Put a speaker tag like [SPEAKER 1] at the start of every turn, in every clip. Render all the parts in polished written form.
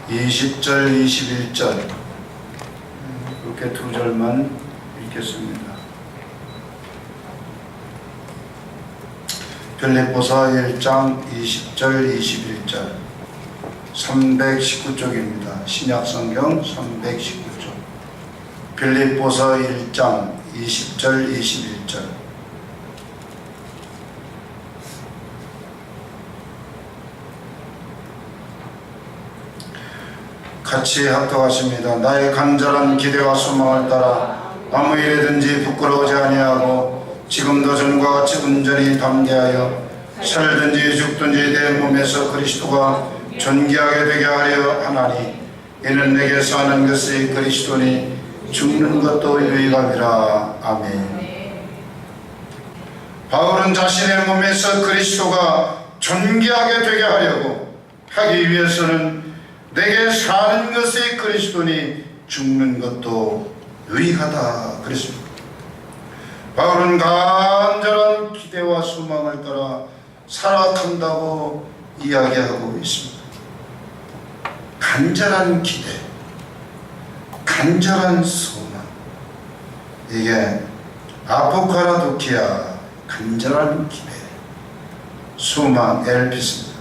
[SPEAKER 1] 20절, 21절 이렇게 두 절만 읽겠습니다. 빌립보서 1장 20절, 21절 319쪽입니다. 신약성경 319쪽 빌립보서 1장 20절, 21절 같이 합독하십니다. 나의 간절한 기대와 소망을 따라 아무 일에든지 부끄러워하지 아니하고 지금도 전과 같이 온전히 담대하여 살든지 죽든지 내 몸에서 그리스도가 존귀하게 되게 하려 하나니 이는 내게 사는 것이 그리스도니 죽는 것도 유익함이라. 아멘. 바울은 자신의 몸에서 그리스도가 존귀하게 되게 하려고 하기 위해서는 내게 사는 것이 그리스도니 죽는 것도 유익하다 그랬습니다. 바울은 간절한 기대와 소망을 따라 살아간다고 이야기하고 있습니다. 간절한 기대, 간절한 소망, 이게 아포카라도키아, 간절한 기대, 소망, 엘피스입니다.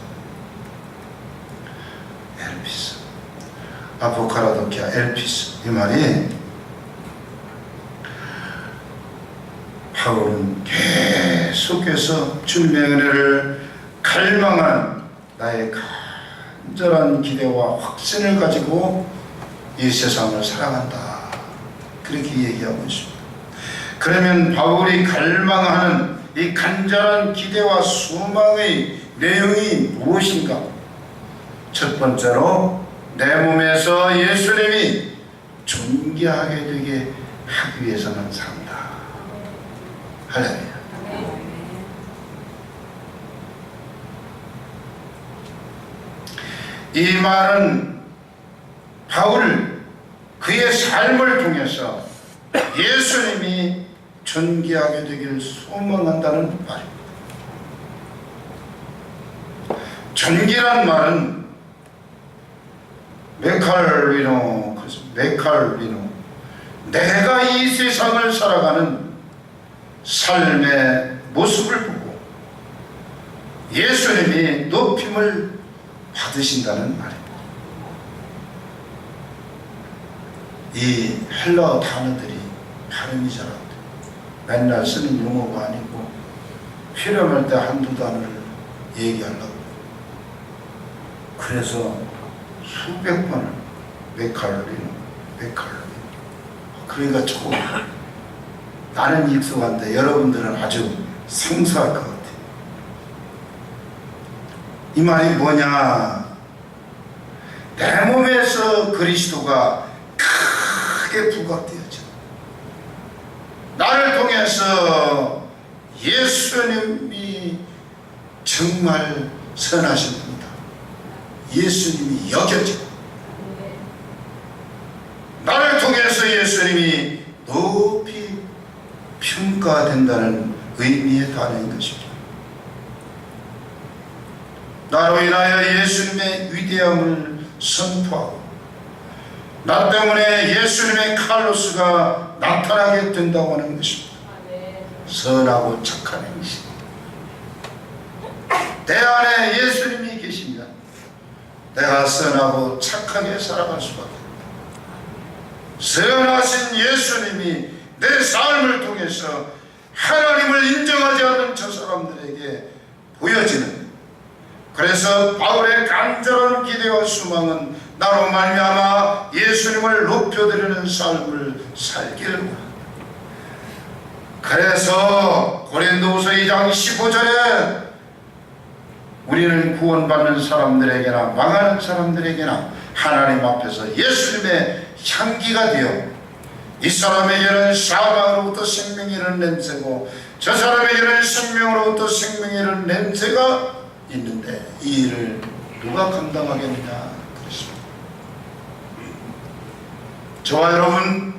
[SPEAKER 1] 엘피스, 아포카라도키아, 엘피스. 이 말이 바울은 계속해서 주님의 은혜를 갈망한 나의 간절한 기대와 확신을 가지고 이 세상을 살아간다, 그렇게 얘기하고 있습니다. 그러면 바울이 갈망하는 이 간절한 기대와 소망의 내용이 무엇인가? 첫 번째로 내 몸에서 예수님이 존귀하게 되게 하기 위해서는 산다. 할렐루야. 이 말은 바울 그의 삶을 통해서 예수님이 존귀하게 되기를 소망한다는 말입니다. 존귀란 말은 메칼리노, 내가 이 세상을 살아가는 삶의 모습을 보고 예수님이 높임을 받으신다는 말입니다. 이 헬라어 단어들이 발음이 잘 안 돼요. 맨날 쓰는 용어가 아니고 필요할 때 한두 단어를 얘기하려고. 그래서 수백 번을 메칼리노. 그러니까 조금 나는 익숙한데 여러분들은 아주 생소할 것 같아요. 이 말이 뭐냐? 내 몸에서 그리스도가 크게 부각되어져. 나를 통해서 예수님이 정말 선하신 분이다. 예수님이 여겨져. 나를 통해서 예수님이 높이 평가된다는 의미의 단어인 것입니다. 나로 인하여 예수님의 위대함을 선포하고 나 때문에 예수님의 칼로스가 나타나게 된다고 하는 것입니다. 선하고 착한 행실. 내 안에 예수님이 계십니다. 내가 선하고 착하게 살아갈 수밖에 없다. 선하신 예수님이 내 삶을 통해서 하나님을 인정하지 않는 저 사람들에게 보여지는, 그래서 바울의 간절한 기대와 소망은 나로 말미암아 예수님을 높여드리는 삶을 살기를 원한다. 그래서 고린도후서 2장 15절에 우리는 구원받는 사람들에게나 망하는 사람들에게나 하나님 앞에서 예수님의 향기가 되어 이 사람에게는 사망으로부터 생명이 이르는 냄새고 저 사람에게는 생명으로부터 생명이 이르는 냄새가 있는데 이 일을 누가 감당하겠느냐 그랬습니다. 저와 여러분,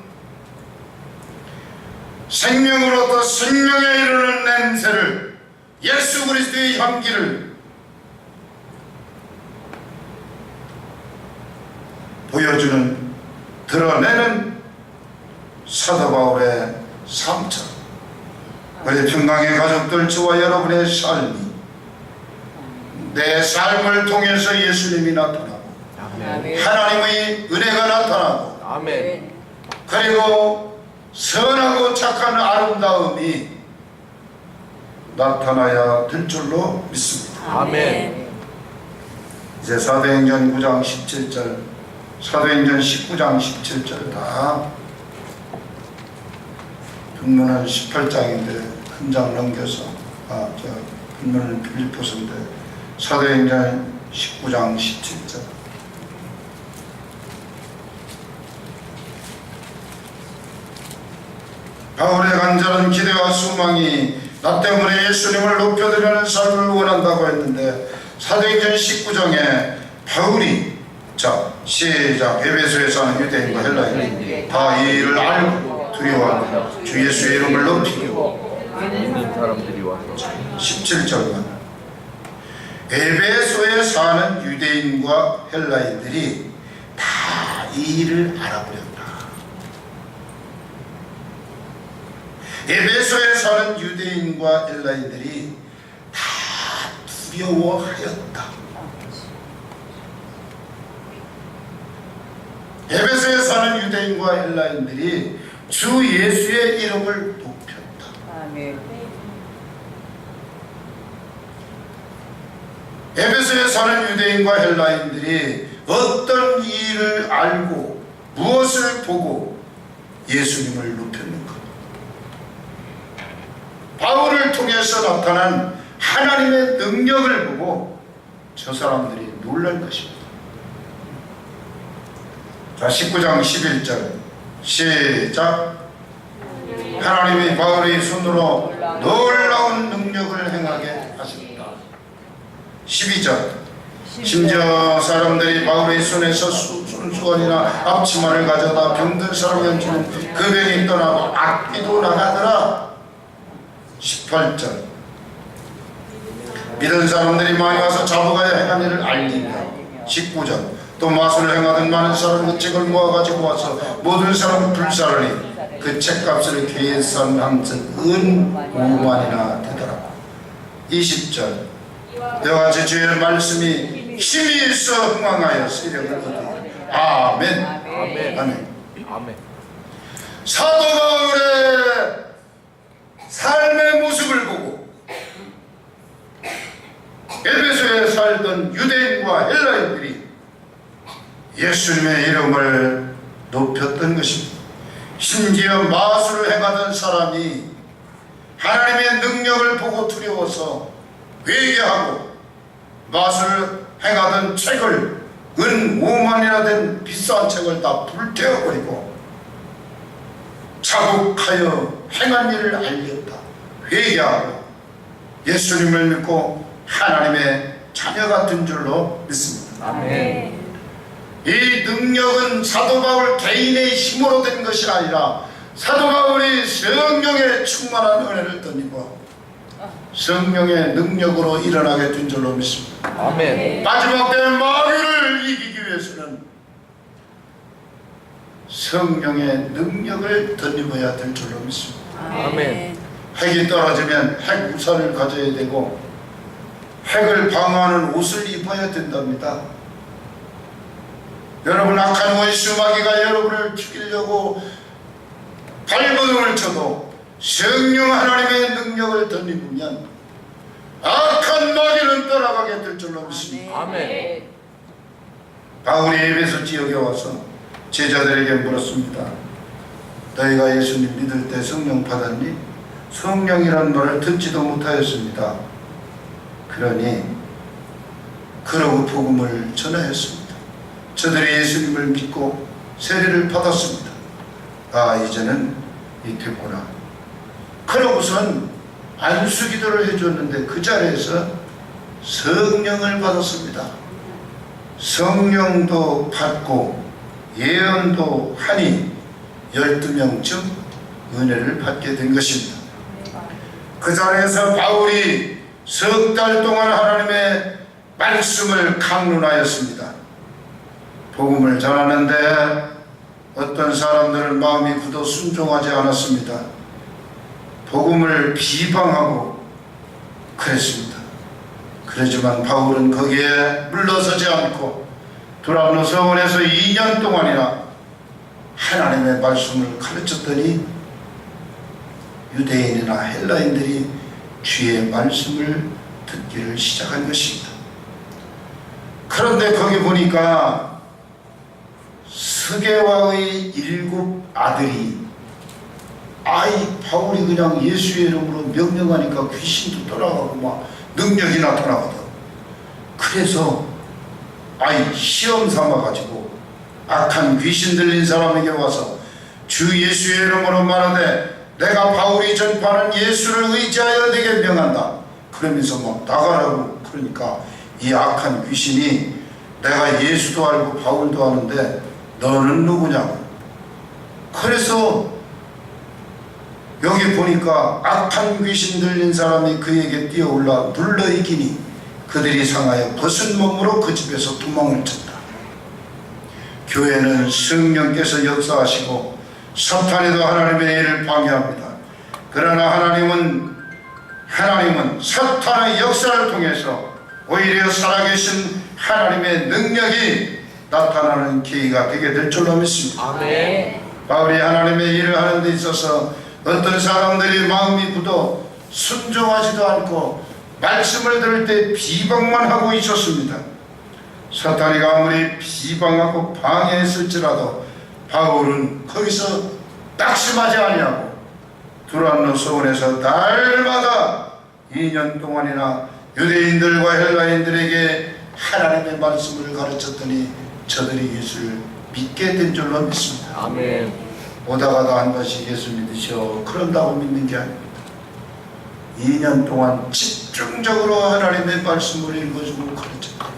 [SPEAKER 1] 생명으로부터 생명에 이르는 냄새를, 예수 그리스도의 향기를 보여주는, 드러내는 사도 바울의 삶처럼 우리 평강의 가족들, 저와 여러분의 삶이, 내 삶을 통해서 예수님이 나타나고 하나님의 은혜가 나타나고 그리고 선하고 착한 아름다움이 나타나야 될 줄로 믿습니다.
[SPEAKER 2] 아멘.
[SPEAKER 1] 이제 사도행전 9장 17절, 사도행전 19장 17절 다 본문은 18장인데 한 장 넘겨서 본문은 빌립보서인데 사도행전 19장 17절. 바울의 간절한 기대와 소망이 나 때문에 예수님을 높여드리는 삶을 원한다고 했는데 사도행전 19장에 바울이 시작. 에베소에 사는 유대인과 헬라인 다 이 일을 알고 두려워하고 주 예수의 이름을 높이고
[SPEAKER 2] 믿는 사람들이 와서
[SPEAKER 1] 17절만 에베소에 사는 유대인과 헬라인들이 다 이 일을 알아버렸다. 에베소에 사는 유대인과 헬라인들이 다 두려워하였다. 에베소에 사는 유대인과 헬라인들이 주 예수의 이름을 높였다.
[SPEAKER 3] 아멘.
[SPEAKER 1] 에베소에 사는 유대인과 헬라인들이 어떤 일을 알고 무엇을 보고 예수님을 높였는가? 바울을 통해서 나타난 하나님의 능력을 보고 저 사람들이 놀란 것입니다. 자, 19장 11절 시작. 하나님이 바울의 손으로 놀라운 능력을 행하게 하십니다. 12절 심지어 사람들이 바울의 손에서 손수건이나 앞치마를 가져다 병든 사람에게 주는 그 병이 떠나고 악귀도 나가더라. 18절 믿은 사람들이 많이 와서 자부가야 행한 일을 알리며 19절 또 마술을 행하던 많은 사람은 책을 모아가지고 와서 모든 사람을 불사르니 그 책값을 계산한 은 5만이나 되더라. 20절 이와 같이 주의 말씀이 힘이 있어 흥왕하여 세력을 얻으니 아멘.
[SPEAKER 2] 아멘.
[SPEAKER 1] 아멘.
[SPEAKER 2] 아멘.
[SPEAKER 1] 사도 바울의 삶의 모습을 보고 에베소에 살던 유대인과 헬라인들이 예수님의 이름을 높였던 것입니다. 심지어 마술을 행하던 사람이 하나님의 능력을 보고 두려워서 회개하고 마술을 행하던 책을 은 5만이나 된 비싼 책을 다 불태워버리고 자국하여 행한 일을 알렸다. 회개하고 예수님을 믿고 하나님의 자녀가 된 줄로 믿습니다.
[SPEAKER 2] 아멘.
[SPEAKER 1] 이 능력은 사도 바울 개인의 힘으로 된 것이 아니라 사도 바울이 성령의 충만한 은혜를 덧입어 성령의 능력으로 일어나게 된 줄로 믿습니다.
[SPEAKER 2] 아멘.
[SPEAKER 1] 마지막 때 마귀를 이기기 위해서는 성령의 능력을 덧입어야 될 줄로 믿습니다.
[SPEAKER 2] 아멘.
[SPEAKER 1] 핵이 떨어지면 핵 우산을 가져야 되고 핵을 방어하는 옷을 입어야 된답니다. 여러분, 악한 원수 마귀가 여러분을 죽이려고 발버둥을 쳐도 성령 하나님의 능력을 덧입으면 악한 마귀는 떠나가게 될 줄로 믿습니다.
[SPEAKER 2] 아멘.
[SPEAKER 1] 바울이 에베소 지역에 와서 제자들에게 물었습니다. 너희가 예수님 믿을 때 성령 받았니? 성령이라는 말을 듣지도 못하였습니다. 그러고 복음을 전하였습니다. 저들이 예수님을 믿고 세례를 받았습니다. 이제는 이 됐구나. 그러고선 안수기도를 해줬는데 그 자리에서 성령을 받았습니다. 성령도 받고 예언도 하니 12명쯤 은혜를 받게 된 것입니다. 그 자리에서 바울이 석 달 동안 하나님의 말씀을 강론하였습니다. 복음을 전하는데 어떤 사람들은 마음이 굳어 순종하지 않았습니다. 복음을 비방하고 그랬습니다. 그렇지만 바울은 거기에 물러서지 않고 두란노 서원에서 2년 동안이나 하나님의 말씀을 가르쳤더니 유대인이나 헬라인들이 주의 말씀을 듣기를 시작한 것입니다. 그런데 거기 보니까 스게와의 7 아들이 바울이 그냥 예수의 이름으로 명령하니까 귀신도 떠나가고 막 능력이 나타나거든. 그래서 시험 삼아가지고 악한 귀신 들린 사람에게 와서 주 예수의 이름으로 말하되 내가 바울이 전파하는 예수를 의지하여 내게 명한다. 그러면서 막 나가라고 그러니까 이 악한 귀신이 내가 예수도 알고 바울도 아는데 너는 누구냐고. 그래서 여기 보니까 악한 귀신 들린 사람이 그에게 뛰어올라 물러이기니 그들이 상하여 벗은 몸으로 그 집에서 도망을 쳤다. 교회는 성령께서 역사하시고 사탄에도 하나님의 일을 방해합니다. 그러나 하나님은 사탄의 역사를 통해서 오히려 살아계신 하나님의 능력이 나타나는 계기가 되게 될 줄로 믿습니다.
[SPEAKER 2] 아멘.
[SPEAKER 1] 바울이 하나님의 일을 하는 데 있어서 어떤 사람들이 마음이 굳어 순종하지도 않고 말씀을 들을 때 비방만 하고 있었습니다. 사탄이가 아무리 비방하고 방해했을지라도 바울은 거기서 낙심하지 아니하고 두란노 서원에서 날마다 2년 동안이나 유대인들과 헬라인들에게 하나님의 말씀을 가르쳤더니 저들이 예수를 믿게 된 줄로 믿습니다.
[SPEAKER 2] 아멘.
[SPEAKER 1] 오다가도 한 번씩 예수 믿으시오 그런다고 믿는 게 아닙니다. 2년 동안 집중적으로 하나님의 말씀을 읽어주고 가르쳤더니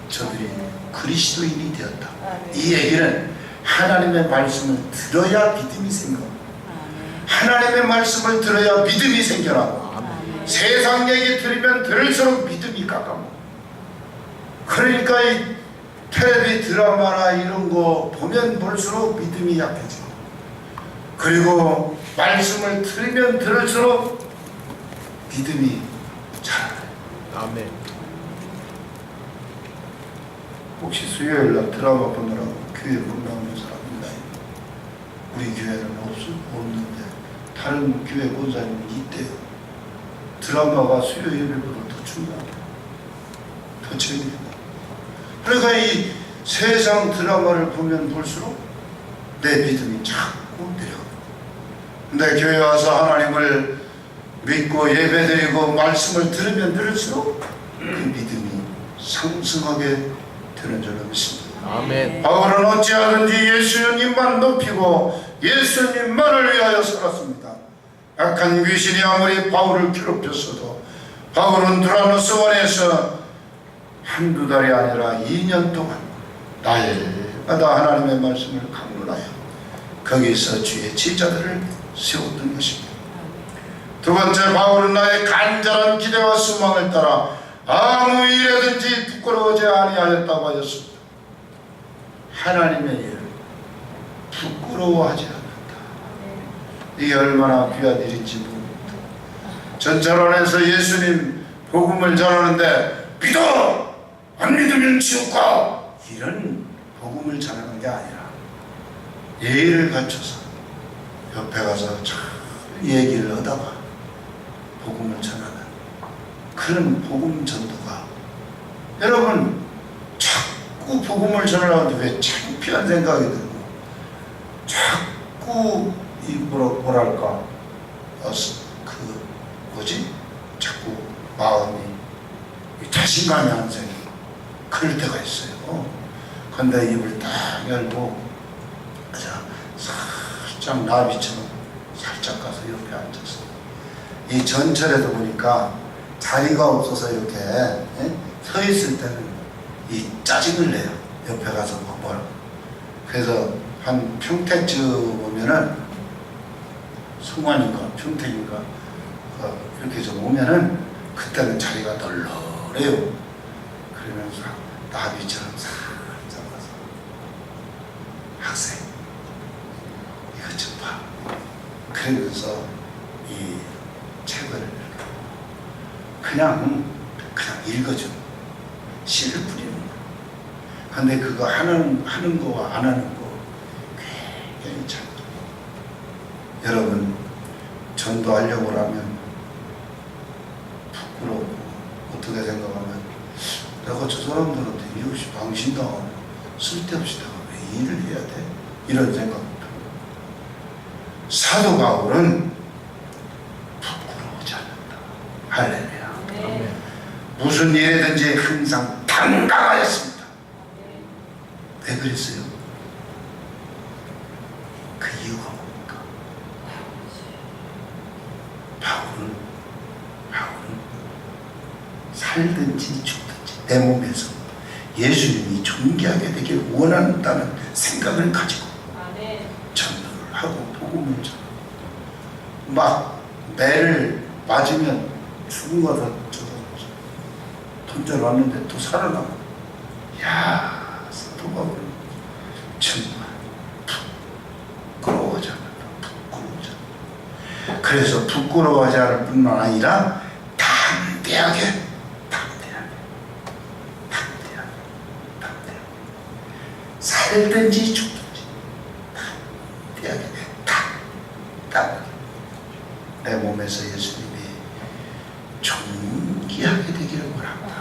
[SPEAKER 1] 저들이 그리스도인이 되었다. 이 얘기는 하나님의 말씀을 들어야 믿음이 생겨. 하나님의 말씀을 들어야 믿음이 생겨나고 세상 얘기 들으면 들을수록 믿음이 깎아먹어. 그러니까 이 텔레비 드라마나 이런 거 보면 볼수록 믿음이 약해져. 그리고 말씀을 들으면 들을수록 믿음이 자라요.
[SPEAKER 2] 아멘.
[SPEAKER 1] 혹시 수요일날 드라마 보느라고 교회 못 나오는 사람 있나요? 우리 교회는 없는데 다른 교회 본사님은 있대요. 드라마가 수요 예배보다 더 중요하다. 더 재미있다. 그러니까 이 세상 드라마를 보면 볼수록 내 믿음이 자꾸 내려가. 근데 교회 와서 하나님을 믿고 예배드리고 말씀을 들으면 들을수록 그 믿음이 상승하게 되는 줄로 믿습니다.
[SPEAKER 2] 아멘.
[SPEAKER 1] 바울은 어찌하든지 예수님만 높이고 예수님만을 위하여 살았습니다. 악한 귀신이 아무리 바울을 괴롭혔어도 바울은 두란노 서원에서 한두 달이 아니라 2년 동안 날마다 하나님의 말씀을 강론하여 거기서 주의 제자들을 세웠던 것입니다. 두 번째, 바울은 나의 간절한 기대와 소망을 따라 아무 일에든지 부끄러워하지 아니하였다고 하였습니다. 하나님의 일을 부끄러워하지 않는다. 이게 얼마나 귀한 일인지 모릅니다. 전철원에서 예수님 복음을 전하는데 믿어! 안 믿으면 지옥 가! 이런 복음을 전하는 게 아니라 예의를 갖춰서 옆에 가서 잘 얘기를 하다가 복음을 전하는 그런 복음 전도가, 여러분 자꾸 복음을 전하는데 왜 창피한 생각이 들고 자꾸 이 뭐랄까 자꾸 마음이 자신감이 안 생겨. 그럴 때가 있어요. 근데 입을 딱 열고 살짝 나비처럼 살짝 가서 옆에 앉아서, 이 전철에도 보니까 자리가 없어서 이렇게 서 있을 때는 이 짜증을 내요. 옆에 가서 뭘. 그래서 한 평택쯤 오면은 성환인가 평택인가 이렇게 좀 오면은 그때는 자리가 널널해요. 그러면서 나비처럼 살짝 가서 그러면서 이 책을 그냥 읽어줘. 씨를 뿌리는 거. 근데 그거 하는 거와 안 하는 거 굉장히 차이. 여러분, 전도하려고 하면 부끄럽고, 어떻게 생각하면 내가 저 사람들한테 이없이 방신당하고 쓸데없이 내가 왜 일을 해야 돼? 이런 생각부터. 사도 바울은 부끄러워하지 않는다. 할렐루야. 무슨 일에든지 항상 당당하였습니다. 왜 그랬어요? 그 이유가 뭡니까? 바울은 살든지 죽든지 내 몸에서 예수님이 존귀하게 되길 원한다는 생각을 가지고 전도를 하고 복음을 전하고, 막 매를 맞으면 죽은 거다 던져놨는데 또 살아나고. 야, 사도 바울은 정말 부끄러워하지 않는다. 부끄러워하지 않는다. 그래서 부끄러워하지 않을 뿐만 아니라 담대하게 살든지 죽든지 담대하게 내 몸에서 예수님이 존귀하게 되기를 원합니다.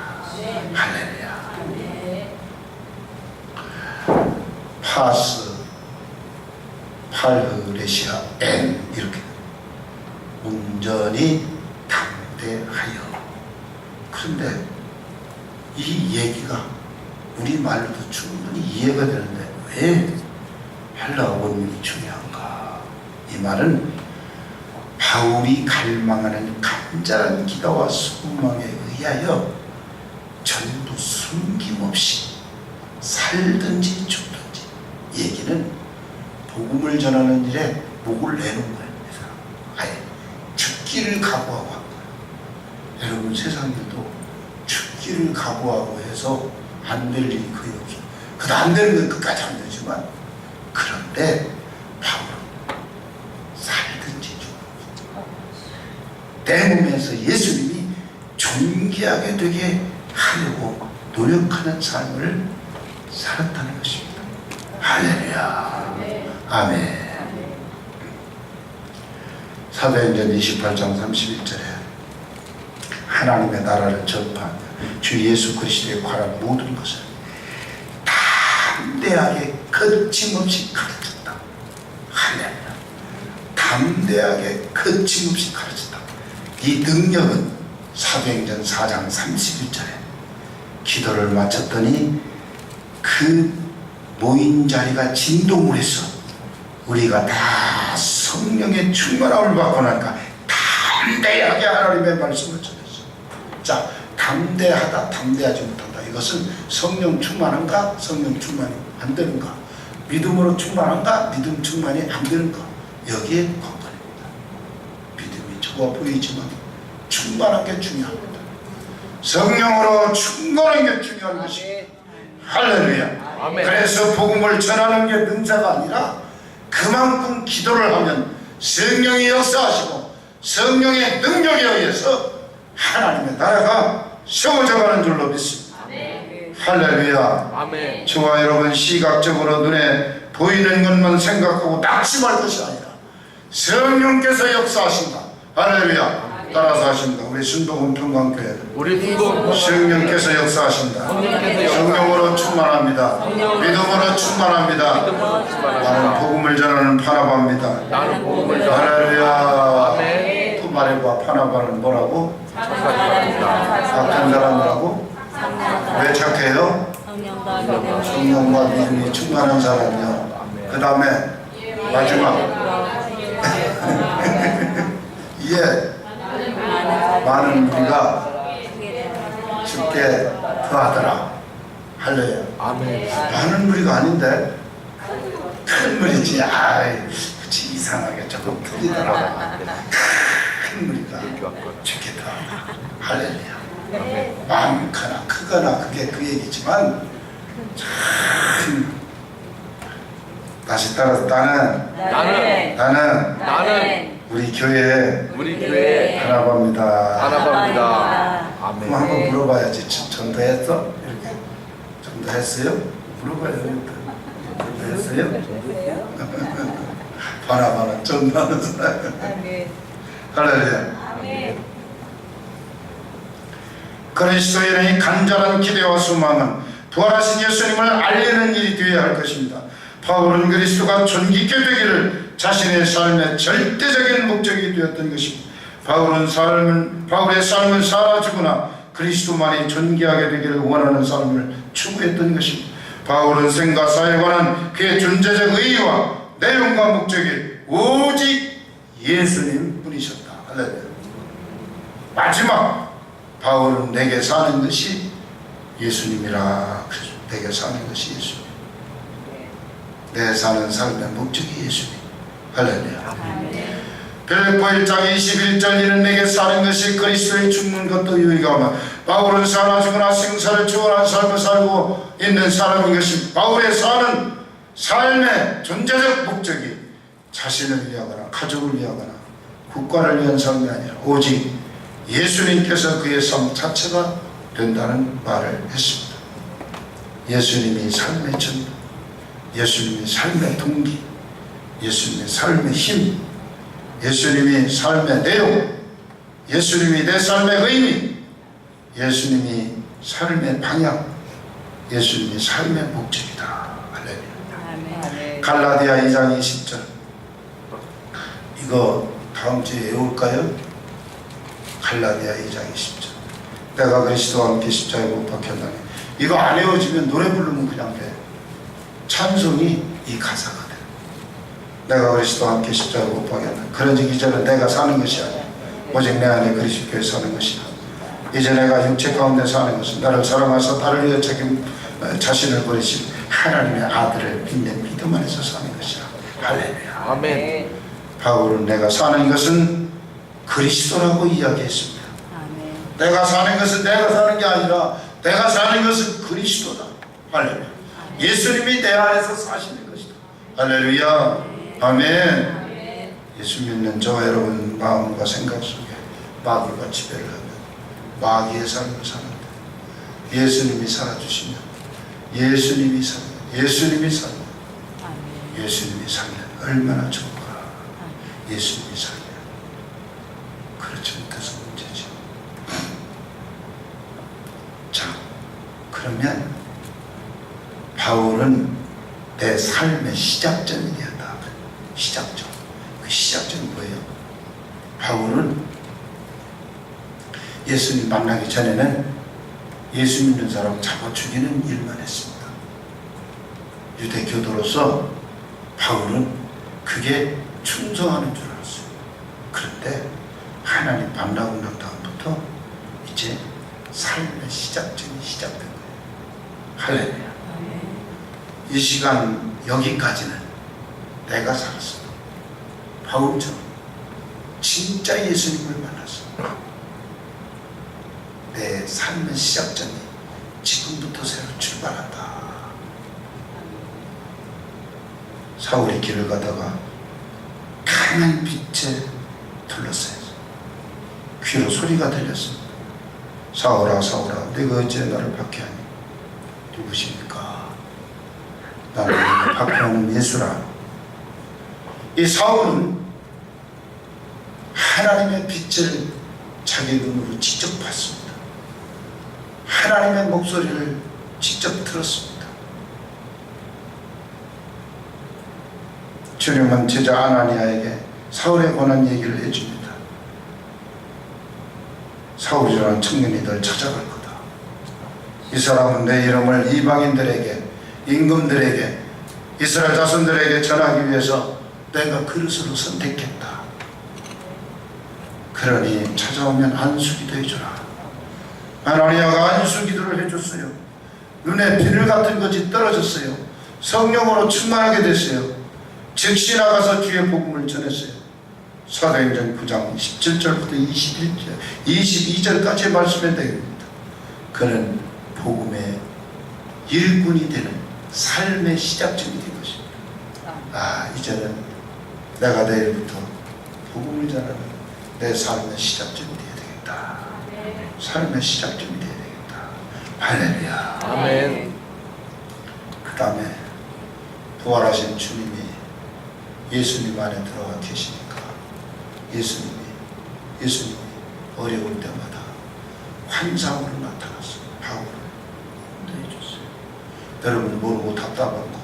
[SPEAKER 1] 할렐루야. 파스, 팔흐레시아, 엔 이렇게 온전히 담대하여. 그런데 이 얘기가 우리 말로도 충분히 이해가 되는데 왜 헬라어 원문이 중요한가? 이 말은 바울이 갈망하는 간절한 기도와 소망에 의하여 전부 숨김없이 살든지 죽든지, 얘기는 복음을 전하는 일에 목을 내는 거예요. 아예 죽기를 각오하고 한 거예요. 여러분, 세상에도 죽기를 각오하고 해서 안 될 일이 거의 없어. 그래도 안 되는 건 끝까지 안 되지만, 그런데 바울은 살든지 죽든지 내 몸에서 예수님이 존귀하게 되게 하려고 노력하는 삶을 살았다는 것입니다. 할렐루야. 아멘. 사도행전 28장 31절에 하나님의 나라를 전파하며 주 예수 그리스도에 관한 모든 것을 담대하게 거침없이 가르쳤다. 할렐루야. 담대하게 거침없이 가르쳤다. 이 능력은 사도행전 4장 31절에 기도를 마쳤더니 그 모인 자리가 진동을 했어. 우리가 다 성령의 충만함을 받고 나니까 담대하게 하나님의 말씀을 전했어. 자, 담대하다, 담대하지 못한다. 이것은 성령 충만한가, 성령 충만이 안 되는가, 믿음으로 충만한가, 믿음 충만이 안 되는가, 여기에 관건입니다. 믿음이 좋아 보이지만 충만한 게 중요합니다. 성령으로 충만한 게 중요한 것이. 할렐루야.
[SPEAKER 2] 아멘.
[SPEAKER 1] 그래서 복음을 전하는 게 능사가 아니라 그만큼 기도를 하면 성령이 역사하시고 성령의 능력에 의해서 하나님의 나라가 세워져가는 줄로 믿습니다. 할렐루야.
[SPEAKER 2] 아멘.
[SPEAKER 1] 저와 여러분, 시각적으로 눈에 보이는 것만 생각하고 낙심할 것이 아니라 성령께서 역사하신다. 할렐루야. 따라서 하십니다. 우리 순복음 평강교회
[SPEAKER 2] 우리 순복
[SPEAKER 1] 성령께서 역사하신다. 성령으로 충만합니다. 믿음으로 충만합니다. 나는 복음을 전하는 파나바입니다.
[SPEAKER 2] 나는 복음을 전하는
[SPEAKER 1] 할렐루야.
[SPEAKER 2] 아멘.
[SPEAKER 1] 또 말해봐. 파나바는 뭐라고? 악한 사람이라고? 왜 착해요? 성령과 믿음이 충만한 사람이요. 그 다음에 마지막 예, 많은 무리가 죽게 더하더라. 할렐루야.
[SPEAKER 2] 아멘.
[SPEAKER 1] 많은 무리가 아닌데 큰 무리지. 아이, 그치, 이상하게 조금 크기더라. 큰 무리가 죽게 더하더라. 할렐루야. 많거나 크거나 그게 그 얘기지만, 참, 다시 따라서 나는 우리 교회 하나갑니다.
[SPEAKER 2] 하나갑니다.
[SPEAKER 1] 그럼
[SPEAKER 2] 아멘.
[SPEAKER 1] 한번 물어봐야지. 전도했어? 이렇게 전도했어요? 물어봐요. 전도했어요? 바라바라 전도하는 사람. 할렐루야. 그리스도인의 간절한 기대와 소망은 부활하신 예수님을 알리는 일이 되어야 할 것입니다. 바울은 그리스도가 존귀케 되기를 자신의 삶의 절대적인 목적이 되었던 것입니다. 바울의 삶은 사라지거나 그리스도만이 존귀하게 되기를 원하는 삶을 추구했던 것입니다. 바울은 생과 사에 관한 그의 존재적 의의와 내용과 목적이 오직 예수님 뿐이셨다. 할렐루야. 마지막 바울은 내게 사는 것이 예수님이라. 내게 사는 것이 예수님. 내 사는 삶의 목적이 예수님. 할렐루야. 빌립보 1장 21절 이는 내게 사는 것이 그리스도의 죽는 것도 유익하며 바울은 사라지거나 생사를 초월한 삶을 살고 있는 사람인 것입니다. 바울의 사는 삶의 존재적 목적이 자신을 위하거나 가족을 위하거나 국가를 위한 삶이 아니라 오직 예수님께서 그의 삶 자체가 된다는 말을 했습니다. 예수님이 삶의 전부, 예수님이 삶의 동기, 예수님의 삶의 힘, 예수님이 삶의 내용, 예수님이 내 삶의 의미, 예수님이 삶의 방향, 예수님이 삶의 목적이다. 할렐루야. 갈라디아 2장 20절 이거 다음 주에 외울까요? 갈라디아 2장 20절 내가 그리스도와 함께 십자가에 못 박혔나니 이거 안 외워지면 노래 부르면 그냥 돼. 찬송이 이 가사가 돼. 내가 그리스도와 함께 십자가에 못 박혔나니 그런즉 이제는 내가 사는 것이 아니야 오직 내 안에 그리스도께서 사는 것이다. 이제 내가 육체 가운데 사는 것은 나를 사랑하사 나를 위해 자신을 버리신 하나님의 아들을 믿는 믿음 안에서 사는 것이다. 할렐루야.
[SPEAKER 2] 아멘.
[SPEAKER 1] 바울은 내가 사는 것은 그리스도라고 이야기했습니다. 내가 사는 것은 내가 사는 게 아니라 내가 사는 것은 그리스도다. 할렐루야. 예수님이 내 안에서 사시는 것이다. 할렐루야. 아멘. 예수 믿는 저와 여러분 마음과 생각 속에 마귀가 지배를 하면 마귀의 삶을 사는데 예수님이 살아주시면 예수님이 살면 예수님이 살면 얼마나 좋을까. 예수님이 살면 그렇지 못해서 문제지. 자, 그러면 바울은 내 삶의 시작점이었다. 시작점. 그 시작점이 뭐예요? 바울은 예수님 만나기 전에는 예수 믿는 사람 잡아 죽이는 일만 했습니다. 유대 교도로서 바울은 그게 충성하는 줄 알았어요. 그런데 하나님 만나고 난 다음부터 이제 삶의 시작점이 시작된 거예요. 할렐루야. 이 시간 여기까지는 내가 살았어. 바울처럼 진짜 예수님을 만났어. 내 삶의 시작점이 지금부터 새로 출발한다. 사울이 길을 가다가 강한 빛에 둘러싸였어. 귀로 소리가 들렸습니다. 사울아 사울아 내가 어째 나를 박해하니? 누구십니까? 나는 박해하는 예수라. 이 사울은 하나님의 빛을 자기 눈으로 직접 봤습니다. 하나님의 목소리를 직접 들었습니다. 주님은 제자 아나니아에게 사울에 관한 얘기를 해줍니다. 사울이라는 청년이 널 찾아갈 거다. 이 사람은 내 이름을 이방인들에게, 임금들에게, 이스라엘 자손들에게 전하기 위해서 내가 그릇으로 선택했다. 그러니 찾아오면 안수기도 해주라. 아나니아가 안수기도를 해줬어요. 눈에 비늘 같은 것이 떨어졌어요. 성령으로 충만하게 됐어요. 즉시 나가서 주의 복음을 전했어요. 사도행전 9장 17절부터 22절까지의 말씀에 되겠습니다. 그는 복음의 일꾼이 되는 삶의 시작점이 된 것입니다. 이제는 내가 내일부터 복음을 전하는 내 삶의 시작점이 되어야 되겠다. 삶의 시작점이 되어야 되겠다. 할렐루야.
[SPEAKER 2] 아멘.
[SPEAKER 1] 그 다음에 부활하신 주님이 예수님 안에 들어가 계시니까 예수님이 어려울 때마다 환상으로 나타났어요. 바울을 내줬어요. 여러분 모르고 답답한 거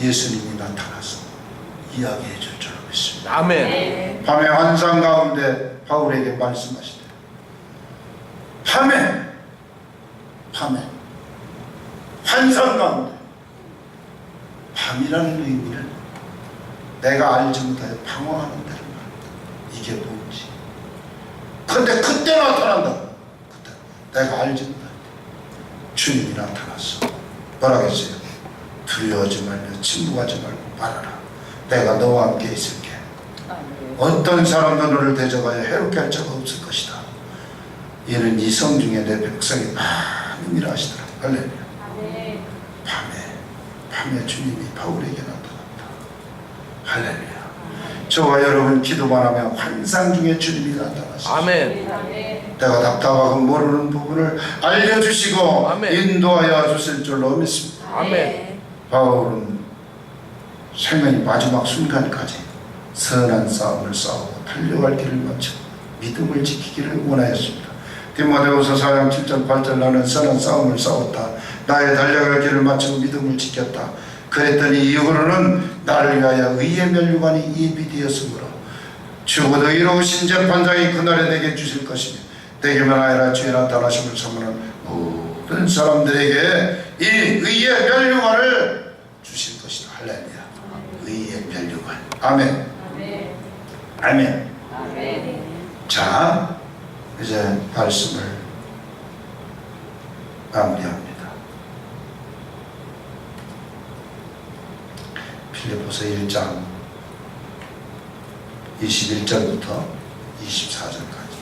[SPEAKER 1] 예수님이 나타나서 이야기해 줄 줄 믿습니다.
[SPEAKER 2] 아멘.
[SPEAKER 1] 밤의 환상 가운데 바울에게 말씀하시되 밤에 환상 가운데 밤이라는 의미를 내가 알지 못하여 방황하는 데를 말한다. 이게 뭔지. 근데 그때 나타난다. 그때 내가 알지 못할 때 주님이 나타났어. 뭐라 했어요? 두려워하지 말며 침묵하지 말고 말하라. 내가 너와 함께 있을게. 어떤 사람도 너를 대적하여 해롭게 할 자가 없을 것이다. 이는 이 성중에 내 백성이 많음이라 하시더라. 할렐루야. 밤에 주님이 바울에게 나타났다. 할렐루야. 저와 여러분 기도만 하면 환상 중에 주님이 나타났습니다.
[SPEAKER 2] 아멘.
[SPEAKER 1] 내가 답답하고 모르는 부분을 알려주시고
[SPEAKER 2] 아멘.
[SPEAKER 1] 인도하여 주실 줄로 믿습니다.
[SPEAKER 2] 아멘.
[SPEAKER 1] 바울은 생명의 마지막 순간까지 선한 싸움을 싸우고 달려갈 길을 마쳐 믿음을 지키기를 원하였습니다. 디모데후서 4장 7절 8절 나는 선한 싸움을 싸웠다. 나의 달려갈 길을 마치고 믿음을 지켰다. 그랬더니 이후로는 나를 위하여 의의 면류관이 예비되었으므로 죽어도 이로우신 재판장이 그날에 내게 주실 것이며 내게만 아니라 주의 나타나심을 사모하는 모든 사람들에게 이 의의 면류관을 주실 것이다. 할렐루야. 의의 면류관. 아멘. 아멘. 자, 이제 말씀을 마무리합니다. 빌립보서 1장 21절부터 24절까지.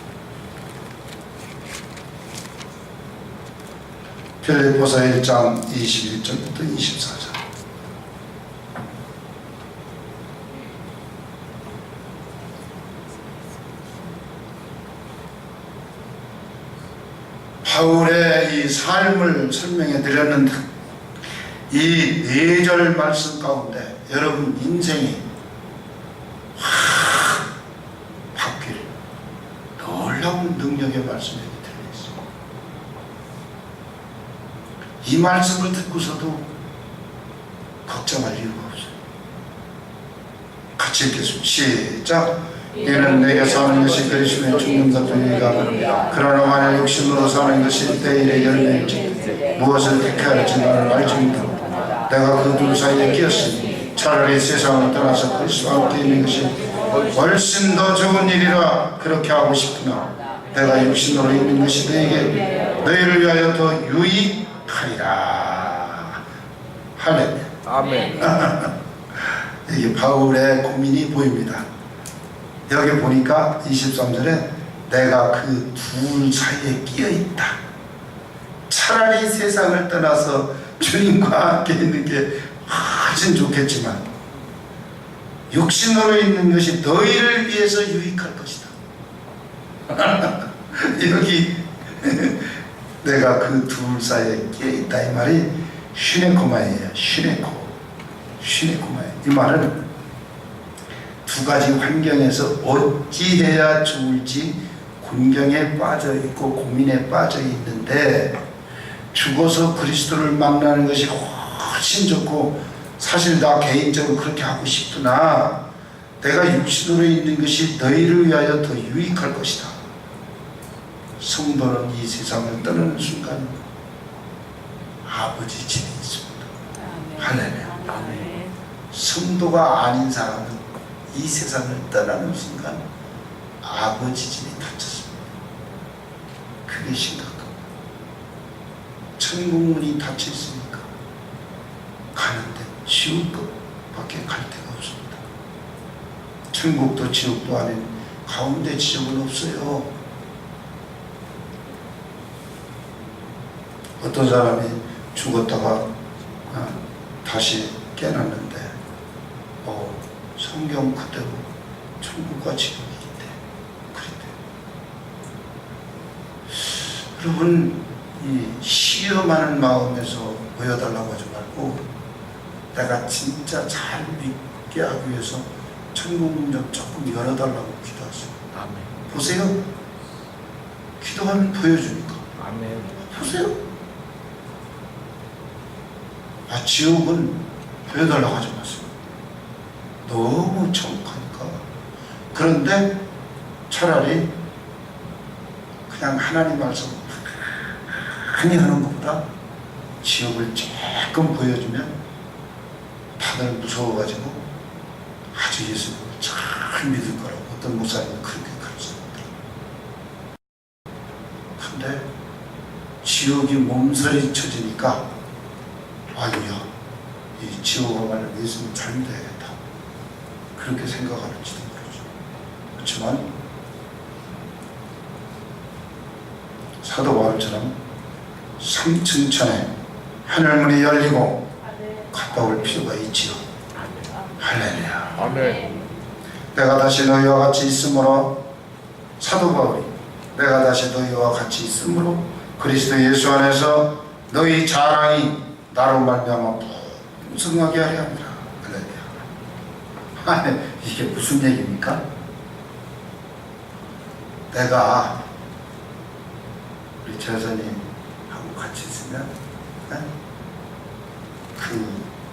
[SPEAKER 1] 빌립보서 1장 21절부터 24절. 바울의 이 삶을 설명해 드렸는데 이 4절 말씀 가운데 여러분 인생이 확 바뀔 놀라운 능력의 말씀이 들려있습니다. 이 말씀을 듣고서도 걱정할 이유가 없어요. 같이 읽겠습니다. 시작. 이는 내게 사는 것이 그리스도의 죽는 것도 유익하고 그러나 만약 육신으로 사는 것이 때일의 열매일지 무엇을 택하였지 나를 알지 못하고 내가 그 둘 사이에 끼었으니 차라리 세상을 떠나서 그리스도와 함께 있는 것이 훨씬 더 좋은 일이라 그렇게 하고 싶으나 내가 육신으로 있는 것이 너희를 위하여 더 유익하리라. 할렐루야.
[SPEAKER 2] 아멘.
[SPEAKER 1] 이게 바울의 고민이 보입니다. 여기 보니까 23절에 내가 그 둘 사이에 끼어있다. 차라리 세상을 떠나서 주님과 함께 있는 게 훨씬 좋겠지만 육신으로 있는 것이 너희를 위해서 유익할 것이다. 여기 내가 그 둘 사이에 끼어있다 이 말이 슈네코마예요. 슈네코마예요. 이 말은 두 가지 환경에서 어찌해야 좋을지 곤경에 빠져 있고 고민에 빠져 있는데 죽어서 그리스도를 만나는 것이 훨씬 좋고 사실 나 개인적으로 그렇게 하고 싶으나 내가 육신으로 있는 것이 너희를 위하여 더 유익할 것이다. 성도는 이 세상을 떠나는 순간 아버지 집에 있습니다. 할렐루야. 성도가 아닌 사람은 이 세상을 떠나는 순간 아버지 집이 닫혔습니다. 그게 심각합니다. 천국 문이 닫혀 있으니까 가는데 지옥 밖에 갈 데가 없습니다. 천국도 지옥도 아닌 가운데 지점은 없어요. 어떤 사람이 죽었다가 다시 깨났는데 성경 그대로 천국과 지옥이기 때문에 그랬대. 여러분, 이 시험하는 마음에서 보여달라고 하지 말고 내가 진짜 잘 믿게 하기 위해서 천국 문 좀 조금 열어달라고 기도하세요.
[SPEAKER 2] 아멘.
[SPEAKER 1] 보세요. 기도하면 보여주니까.
[SPEAKER 2] 아멘.
[SPEAKER 1] 보세요. 지옥은 보여달라고 하지 마세요. 너무 정확하니까. 그런데 차라리 그냥 하나님 말씀 많이 하는 것보다 지옥을 조금 보여주면 다들 무서워가지고 아주 예수님을 잘 믿을 거라고 어떤 목사님은 그렇게 가르쳤습니다. 근데 지옥이 몸서리 쳐지니까 아니야, 이 지옥과 말로 예수님 잘 믿어야겠다, 그렇게 생각하는지도 모르죠. 그렇지만 사도 바울처럼 삼층천에 하늘문이 열리고 갔다 올 필요가 있지요. 할렐루야.
[SPEAKER 2] 아멘.
[SPEAKER 1] 내가 다시 너희와 같이 있으므로, 사도 바울이 내가 다시 너희와 같이 있으므로 그리스도 예수 안에서 너희 자랑이 나로 말미암아 풍성하게 하려 합니다. 할렐루야. 이게 무슨 얘기입니까? 내가 우리 재선님하고 같이 있으면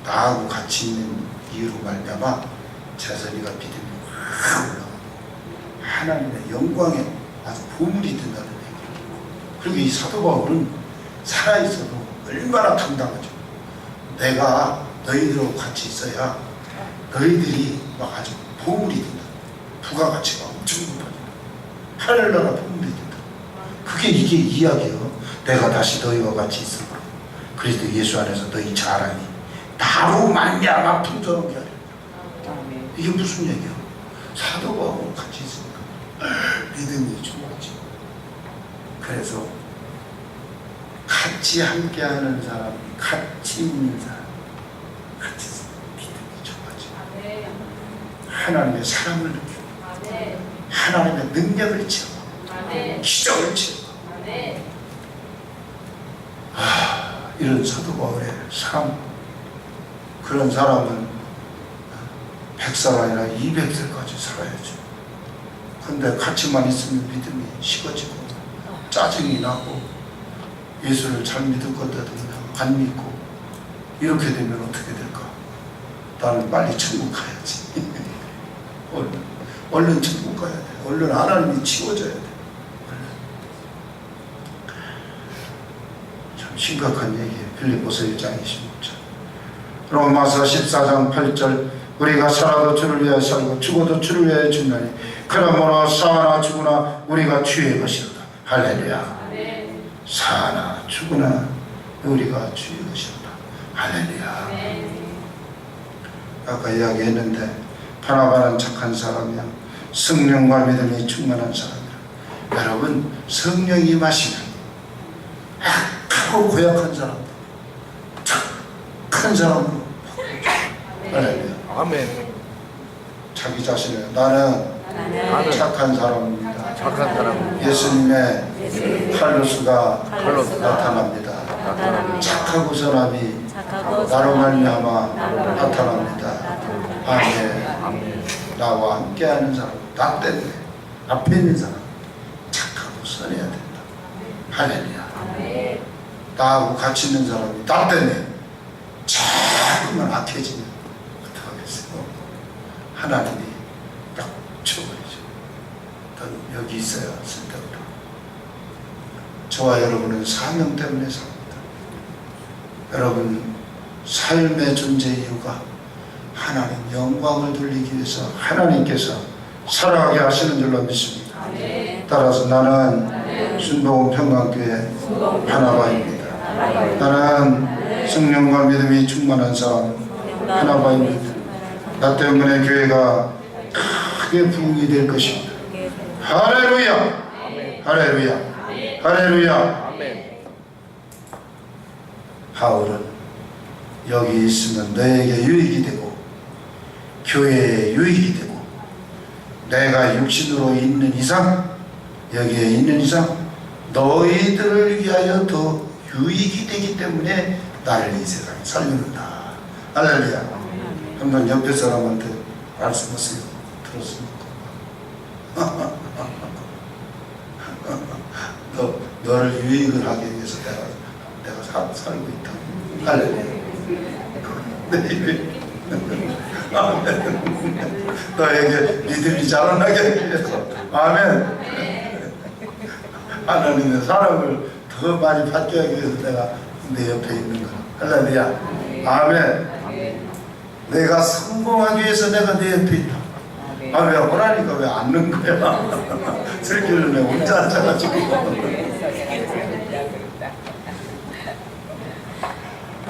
[SPEAKER 1] 나하고 같이 있는 이유로 말미암아 재선이가 믿음이 확 올라가고 하나님의 영광에 아주 보물이 된다는 얘기예요. 그리고 이 사도 바울은 살아있어도 얼마나 당당하죠. 내가 너희들하고 같이 있어야 너희들이 막 아주 보물이 된다. 부가가치가 엄청 높아진다. 하늘나라 보물이 된다. 그게 이게 이야기예요. 내가 다시 너희와 같이 있으므로 그리스도 예수 안에서 너희 자랑이 나로 말미암아 풍성하게 하리라. 이게 무슨 얘기야? 사도 바울과 같이 있으니까 믿음이 중요하지. 그래서 같이 함께하는 사람, 같이 있는 사람, 같이 있으면 믿음이 좋아지. 하나님의 사랑을 느끼고 하나님의 능력을 체험하고 기적을 체험하고 이런 사도 바울의 삶, 그런 사람은 100살 아니라 200살까지 살아야죠. 근데 같이만 있으면 믿음이 식어지고 짜증이 나고 예수를 잘 믿을 건데도 그냥 안 믿고 이렇게 되면 어떻게 될까? 나는 빨리 천국 가야지. 얼른 천국 가야 돼. 얼른 하나님이 치워져야 돼. 참 심각한 얘기예요. 빌립보서 1장 26절. 로마서 14장 8절. 우리가 살아도 주를 위하여 살고 죽어도 주를 위하여 죽나니 그러므로 사나 죽으나 우리가 주의 것이로다. 할렐루야. 사나 죽으나 우리가 주의 것이로다. 할렐루야. 아까 이야기했는데 바나바는 착한 사람이야. 성령과 믿음이 충만한 사람이야. 여러분, 성령이 임하시면 악하고 고약한 사람, 착한 사람으로 할렐루야.
[SPEAKER 2] 아멘.
[SPEAKER 1] 자기 자신을 나는 착한 사람입니다.
[SPEAKER 2] 착한 사람.
[SPEAKER 1] 예수님의 칼로스가 나타납니다. 착하고 선함이 나로 말미암아 나타납니다. 아멘. 나와 함께하는 사람, 나 때문에 앞에 있는 사람 착하고 선해야 된다. 할렐루야. 나하고 같이 있는 사람이 나 때문에 자꾸만 악해지면 어떡하겠어요? 하나님이 딱 쳐버리죠. 넌 여기 있어야 쓸데없다. 저와 여러분은 사명 때문에 삽니다. 여러분, 삶의 존재 이유가 하나님 영광을 돌리기 위해서 하나님께서 살아가게 하시는 줄로 믿습니다. 따라서 나는 순복음 평강교회 하나바입니다. 나는 성령과 믿음이 충만한 사람 하나바입니다. 나 때문에 교회가 크게 부흥이 될 것입니다. 할렐루야. 할렐루야. 할렐루야. 바울은 여기 있으면 너에게 유익이 되고 교회에 유익이 되고 내가 육신으로 있는 이상, 여기에 있는 이상 너희들을 위하여 더 유익이 되기 때문에 나를 이 세상에 살려놓는다. 할렐루야. 한번 옆에 사람한테 말씀하세요. 들었습니까? 너를 유익을 하기 위해서 내가 살고 있다. 할렐루야. 너에게 믿음이 자라나게 하기 위해서. 아멘. 하나님의 사랑을 더 많이 받게 하기 위해서 내가 내 옆에 있는 거야. 할렐루야. 아멘. 내가 성공하기 위해서 내가 내 옆에 있다. 아, 왜 오라니까 왜 앉는 거야? 슬기를 내 혼자 앉아가지고.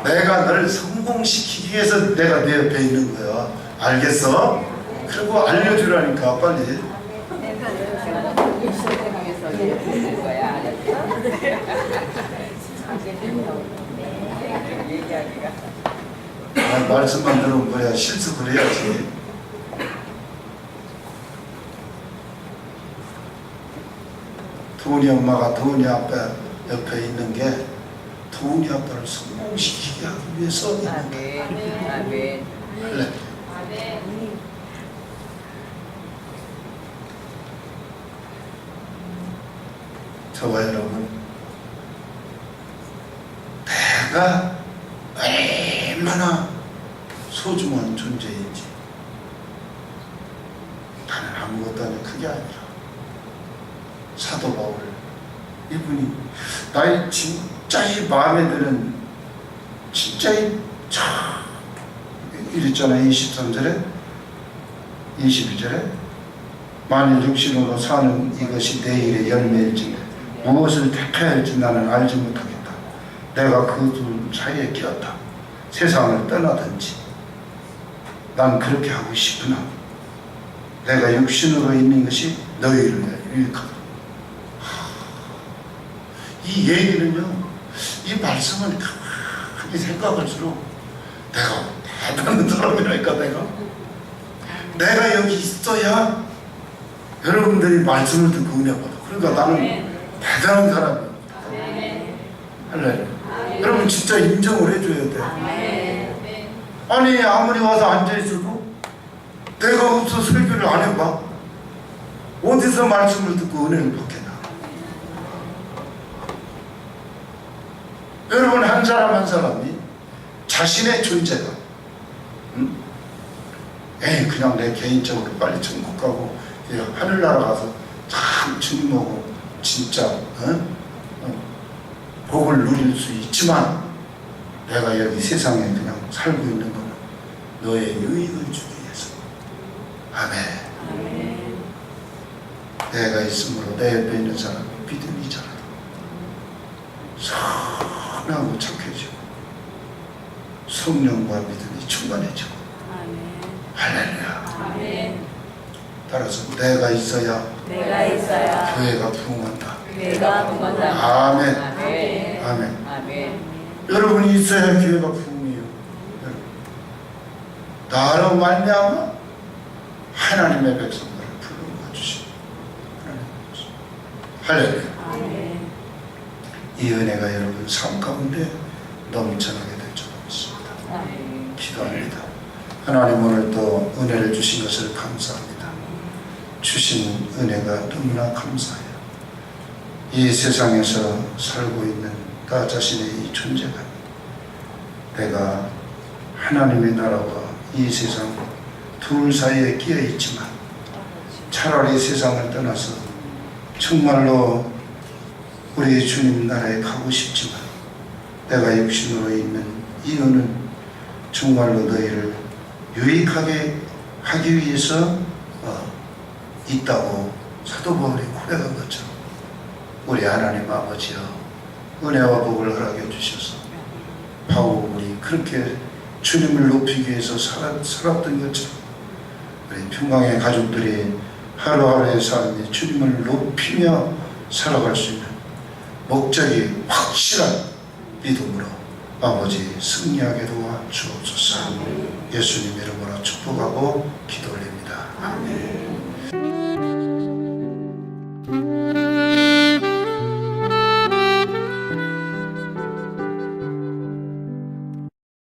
[SPEAKER 1] 내가 너를 성공시키기 위해서 내가 내 옆에 있는 거야. 알겠어? 그리고 알려주라니까 빨리. 말씀만 들으면 뭐야, 실습을 해야지. 도훈이 엄마가 도훈이 아빠 옆에 있는 게 도훈이 아빠를 성공시키게 하기 위해서 있는 거야.
[SPEAKER 3] 아멘.
[SPEAKER 1] 할렐루야. 저와 여러분, 내가 얼마나 소중한 존재인지 나는 아무것도 아니야. 그게 아니라 사도 바울 이분이 나의 진짜 이 마음에 드는 진짜 이랬잖아요. 23절에 22절에 만일 육신으로 사는 이것이 내일의 열매일지 무엇을 택해야 할지 나는 알지 못하겠다. 내가 그 둘 사이에 끼었다. 세상을 떠나든지 난 그렇게 하고 싶으나 내가 육신으로 있는 것이 너희를 유익하다. 이 얘기는요, 이 말씀을 가만히 생각할수록 내가 대단한 사람이라니까. 내가 여기 있어야 여러분들이 말씀을 듣고 은혜 받아. 그러니까 나는 대단한 사람입니다. 할렐루야. 여러분 진짜 인정을 해줘야 돼. 아니 아무리 와서 앉아있어도 내가 없어 설교를 안 해봐. 어디서 말씀을 듣고 은혜를 받겠나. 여러분 한 사람 한 사람이 자신의 존재가 에이 그냥 내 개인적으로 빨리 천국 가고 하늘나라 가서 참 주님하고 진짜 복을 누릴 수 있지만 내가 여기 세상에 그냥 살고 있는 거는 너의 유익을 주기 위해서. 아멘. 내가 있으므로 내 옆에 있는 사람이 믿음이 자라고 선하고 착해지고 성령과 믿음이 충만해지고. 할렐루야. 따라서 내가 있어야 교회가 부흥한다. 아멘. 아멘. 여러분이 있어야 교회가 부흥해요. 나로 말미암아 하나님의 백성들을 불러 주시고. 할렐루야. 이 은혜가 여러분 삶 가운데 넘쳐나게 될 줄 믿습니다. 기도합니다. 하나님 오늘 또 은혜를 주신 것을 감사합니다. 주신 은혜가 너무나 감사해요. 이 세상에서 살고 있는 나 자신의 이 존재가 내가 하나님의 나라와 이 세상 둘 사이에 끼어 있지만 차라리 세상을 떠나서 정말로 우리 주님 나라에 가고 싶지만 내가 육신으로 있는 이유는 정말로 너희를 유익하게 하기 위해서 있다고 사도 바울이 고백한 것처럼 우리 하나님 아버지여 은혜와 복을 허락해 주셔서 바울이 그렇게 주님을 높이기 위해서 살았던 것처럼 우리 평강의 가족들이 하루하루의 삶이 주님을 높이며 살아갈 수 있는 목적이 확실한 믿음으로 아버지 승리하게 도와 주옵소서. 예수님 이름으로 축복하고 기도 올립니다. 아멘.
[SPEAKER 3] 네.